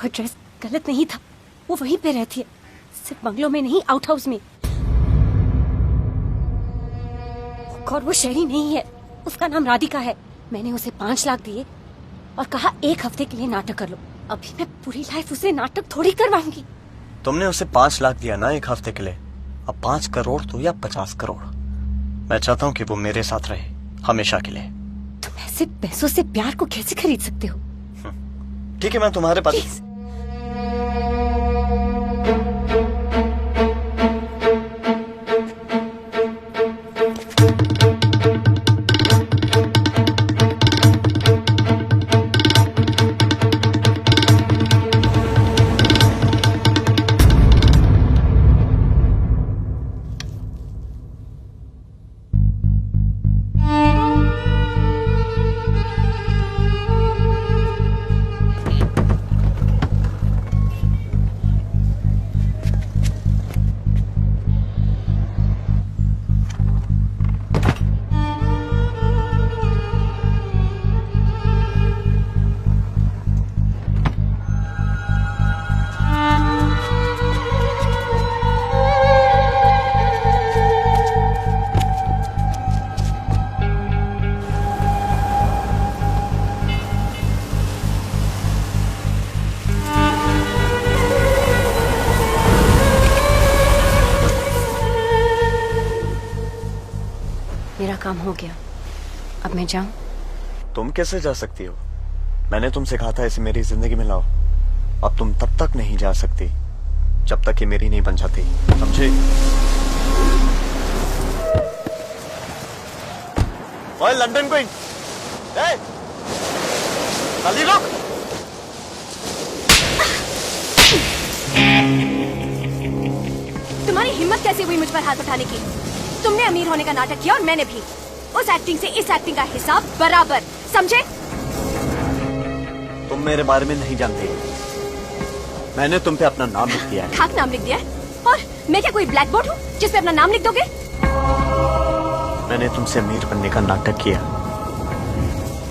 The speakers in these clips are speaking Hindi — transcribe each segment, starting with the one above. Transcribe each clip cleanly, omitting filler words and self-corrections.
वो ड्रेस गलत नहीं था, वो वहीं पे रहती है, सिर्फ बंगलों में नहीं, आउट हाउस में। और वो शहरी नहीं है, उसका नाम राधिका है। मैंने उसे 5 लाख दिए और कहा 1 हफ्ते के लिए नाटक कर लो। अभी मैं पूरी लाइफ उसे नाटक थोड़ी करवाऊंगी। तुमने उसे 5 लाख दिया ना 1 हफ्ते के लिए, अब 5 करोड़ दो या 50 करोड़, मैं चाहता हूँ कि वो मेरे साथ रहे हमेशा के लिए। तुम ऐसे पैसों से प्यार को कैसे खरीद सकते हो? ठीक है, मैं तुम्हारे पास। मेरा काम हो गया, अब मैं जाऊं? तुम कैसे जा सकती हो? मैंने तुमसे कहा था इसे मेरी जिंदगी में लाओ। अब तुम तब तक नहीं जा सकती जब तक ये मेरी नहीं बन जाती, समझे? ओए लंदन क्वीन, जल्दी रुक। तुम्हारी हिम्मत कैसे हुई मुझ पर हाथ उठाने की? तुमने अमीर होने का नाटक किया और मैंने भी। उस एक्टिंग से इस एक्टिंग का हिसाब बराबर, समझे? तुम मेरे बारे में नहीं जानते, मैंने तुम पे अपना नाम लिख दिया है। खाक नाम लिख दिया है? और मैं क्या कोई ब्लैक बोर्ड हूँ जिस पे अपना नाम लिख दोगे? मैंने तुमसे अमीर बनने का नाटक किया,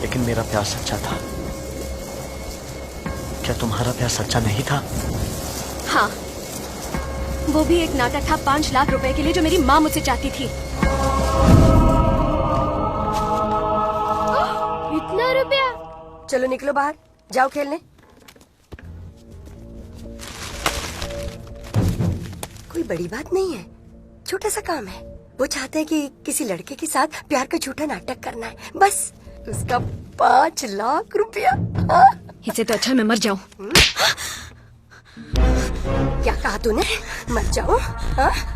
लेकिन मेरा प्यार सच्चा था। क्या तुम्हारा प्यार सच्चा नहीं था? हाँ, वो भी एक नाटक था 5 लाख रुपए के लिए जो मेरी माँ मुझसे चाहती थी। इतना रुपया? चलो निकलो बाहर, जाओ खेलने। कोई बड़ी बात नहीं है, छोटा सा काम है। वो चाहते हैं कि किसी लड़के के साथ प्यार का झूठा नाटक करना है, बस उसका 5 लाख रुपया। इससे तो अच्छा मैं मर जाऊं। क्या कहा तूने? मर जाऊं?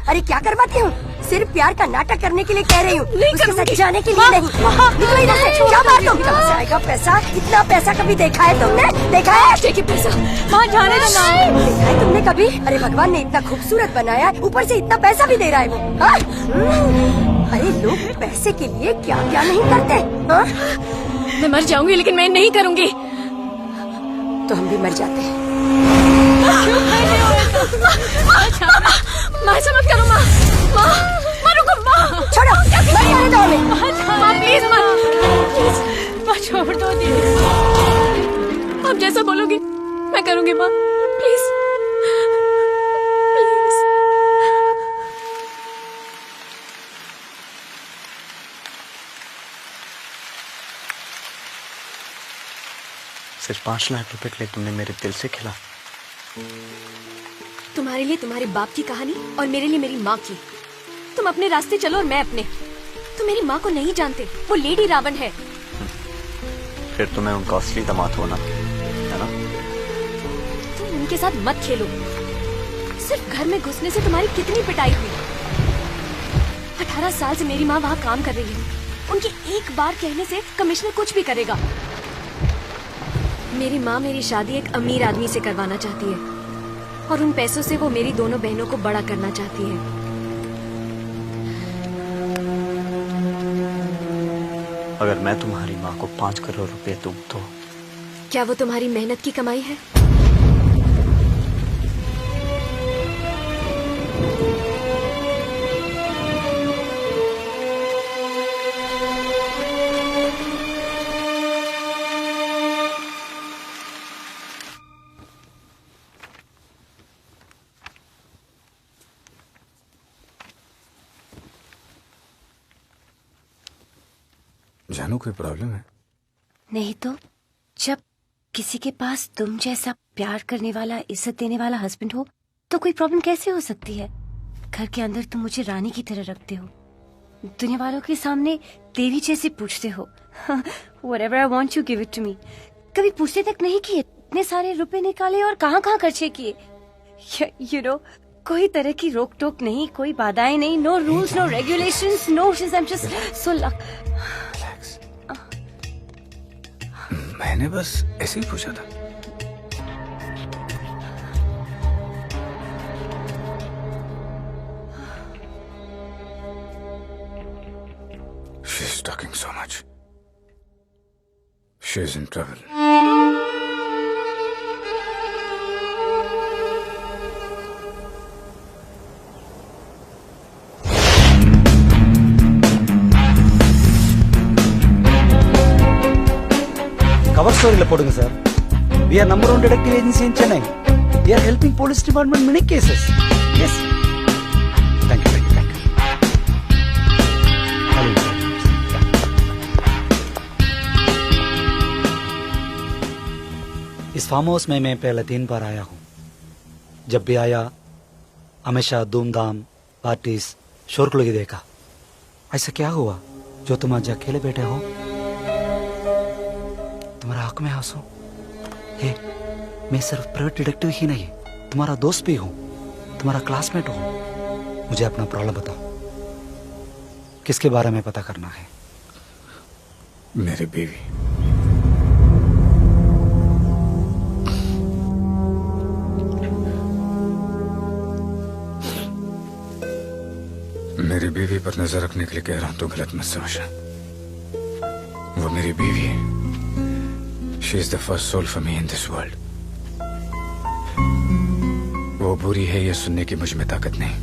अरे क्या करवाती हूँ? सिर्फ प्यार का नाटक करने के लिए कह रही हूँ, उसके साथ जाने के लिए नहीं। निकलो इधर से, क्या बात तुम? कहाँ से आएगा पैसा? इतना पैसा कभी देखा है तुमने? देखा है? देखिए पैसा, वहाँ जाने दो ना। देखा है तुमने कभी? अरे भगवान ने इतना खूबसूरत बनाया है, ऊपर से इतना पैसा भी दे रहा है वो। अरे लोग पैसे के लिए क्या क्या नहीं करते। मैं मर जाऊंगी लेकिन मैं नहीं करूंगी। तो हम भी मर जाते हैं। माँ ऐसा मत करो, माँ रुको, माँ छोड़ो, नहीं आने दो हमें। माँ प्लीज, माँ छोड़ दो दीदी। आप जैसा बोलोगी मैं करूंगी माँ, प्लीज प्लीज। सिर्फ 5 लाख रुपए के लिए तुमने मेरे दिल से खेला। तुम्हारे लिए तुम्हारे बाप की कहानी और मेरे लिए मेरी माँ की। तुम अपने रास्ते चलो और मैं अपने। तुम मेरी माँ को नहीं जानते, वो लेडी रावण है। फिर तुम्हें उनका असली दामाद होना है ना? तुम उनके साथ मत खेलो। सिर्फ घर में घुसने से तुम्हारी कितनी पिटाई हुई। 18 साल से मेरी माँ वहाँ काम कर रही है। उनके एक बार कहने से कमिश्नर कुछ भी करेगा। मेरी माँ मेरी शादी एक अमीर आदमी से करवाना चाहती है और उन पैसों से वो मेरी दोनों बहनों को बड़ा करना चाहती है। अगर मैं तुम्हारी माँ को 5 करोड़ रुपए दूं तो? क्या वो तुम्हारी मेहनत की कमाई है? जानू कोई प्रॉब्लम है? नहीं तो जब किसी के पास तुम जैसा प्यार करने वाला, इज्जत देने वाला हस्बैंड हो तो कोई प्रॉब्लम कैसे हो सकती है? घर के अंदर तुम मुझे रानी की तरह रखते हो, दुनिया वालों के सामने देवी जैसे पूछते हो। Whatever I want you give it to me। कभी पूछते तक नहीं कि इतने सारे रुपए निकाले और कहाँ कहाँ खर्चे किए। You know, कोई तरह की रोक टोक नहीं, कोई बाधाएं नहीं, no rules, no regulations, no I'm just so relax. मैंने बस ऐसे ही पूछा था। She's talking so much. She's in trouble. Cover ஸ்டோரியில போடுங்க sir. We are number 1 detective agency in Chennai. We are helping police department many cases. Yes. Thank you. इस फार्म हाउस में मैं पहले 3 बार आया हूँ। जब भी आया हमेशा धूमधाम, पार्टीज, शोरगुल ही देखा। ऐसा क्या हुआ जो तुम आज अकेले बैठे हो? तुम्हारा आंख में आंसू? हे, मैं सिर्फ प्राइवेट डिटेक्टिव ही नहीं, तुम्हारा दोस्त भी हूँ, तुम्हारा क्लासमेट हूँ। मुझे अपना प्रॉब्लम बताओ, किसके बारे में पता करना है? मेरी बीवी। मेरी बीवी पर नजर रखने के लिए कह रहा हूं तो गलत मत समझना। वो मेरी बीवी है। She is the first soul for me in this world। वो बुरी है ये सुनने की मुझ में ताकत नहीं,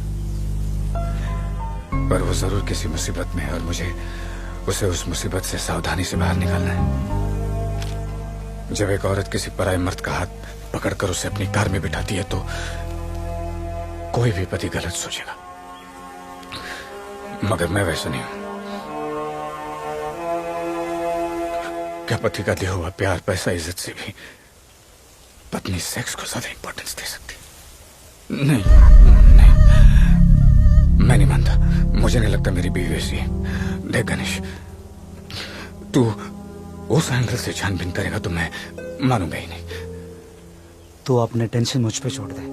पर वो जरूर किसी मुसीबत में है और मुझे उसे उस मुसीबत से सावधानी से बाहर निकालना है। जब एक औरत किसी पराये मर्द का हाथ पकड़कर उसे अपनी कार में बिठाती है तो कोई भी पति गलत सोचेगा, मगर मैं वैसा नहीं हूं। क्या पति का दिया हुआ प्यार, पैसा, इज्जत से भी पत्नी सेक्स को ज्यादा इंपॉर्टेंस दे सकती? नहीं, मैं नहीं मानता। मुझे नहीं लगता मेरी बीवी वैसी है। देख गणेश, तू उस एंगल से छानबीन करेगा तो मैं मानूंगा ही नहीं। तू अपने टेंशन मुझ पे छोड़ दे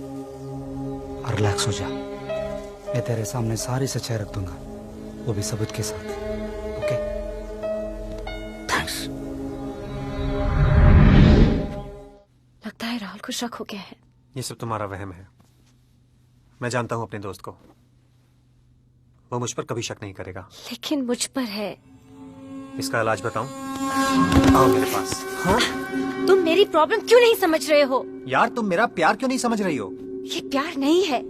और रिलैक्स हो जा। मैं तेरे सामने सारी सच्चाई रख दूंगा, वो भी सबूत के साथ। ओके? थैंक्स। लगता है राहुल को शक हो गया है। ये सब तुम्हारा वहम है। मैं जानता हूं अपने दोस्त को, वो मुझ पर कभी शक नहीं करेगा। लेकिन मुझ पर है। इसका इलाज बताऊं? आओ मेरे पास। हाँ? तुम मेरी प्रॉब्लम क्यों नहीं समझ रहे हो? यार तुम मेरा प्यार क्यों नहीं समझ रही हो? ये प्यार नहीं है।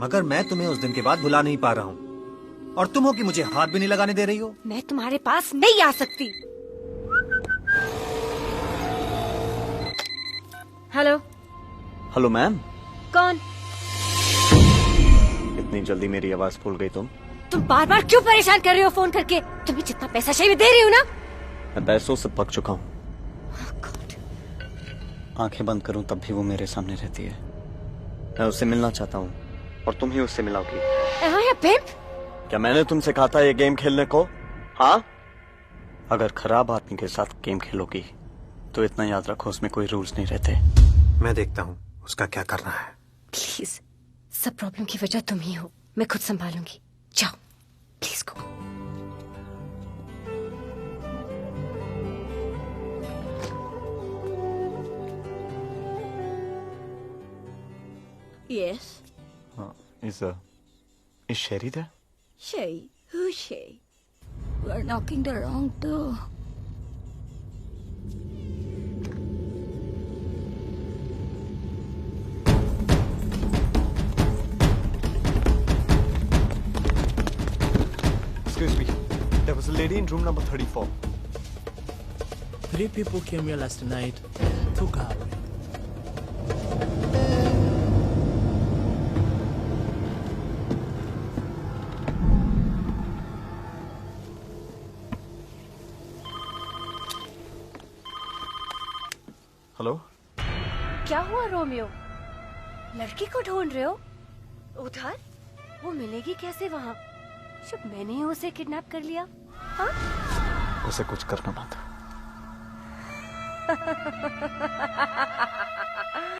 मगर मैं तुम्हें उस दिन के बाद भुला नहीं पा रहा हूँ, और तुम हो कि मुझे हाथ भी नहीं लगाने दे रही हो। मैं तुम्हारे पास नहीं आ सकती। हेलो। Hello ma'am. कौन? इतनी जल्दी मेरी आवाज भूल गई तुम बार बार क्यों परेशान कर रहे हो फोन करके? तुम्हें जितना पैसा चाहिए दे रही हूँ ना। मैं पैसों से पक चुका हूँ। आंखें बंद करूं तब भी वो मेरे सामने रहती है। मैं उससे मिलना चाहता हूँ और तुम ही उससे मिलाओगी। क्या मैंने तुमसे कहा था ये गेम खेलने को? हाँ? अगर खराब आदमी के साथ गेम खेलोगी तो इतना याद रखो, उसमें कोई रूल्स नहीं रहते। मैं देखता हूँ उसका क्या करना है। प्लीज, सब प्रॉब्लम की वजह तुम ही हो। मैं खुद संभालूंगी। जाओ please go. Yes. Is Sherry there? Shay, who's Shay? We're knocking the wrong door. Excuse me. There was a lady in room number 34. 3 people came here last night, took her away. Hello? क्या हुआ रोमियो? लड़की को ढूंढ रहे हो? उधर? वो मिलेगी कैसे वहाँ जब मैंने ही उसे किडनैप कर लिया? हाँ? उसे कुछ करना मत।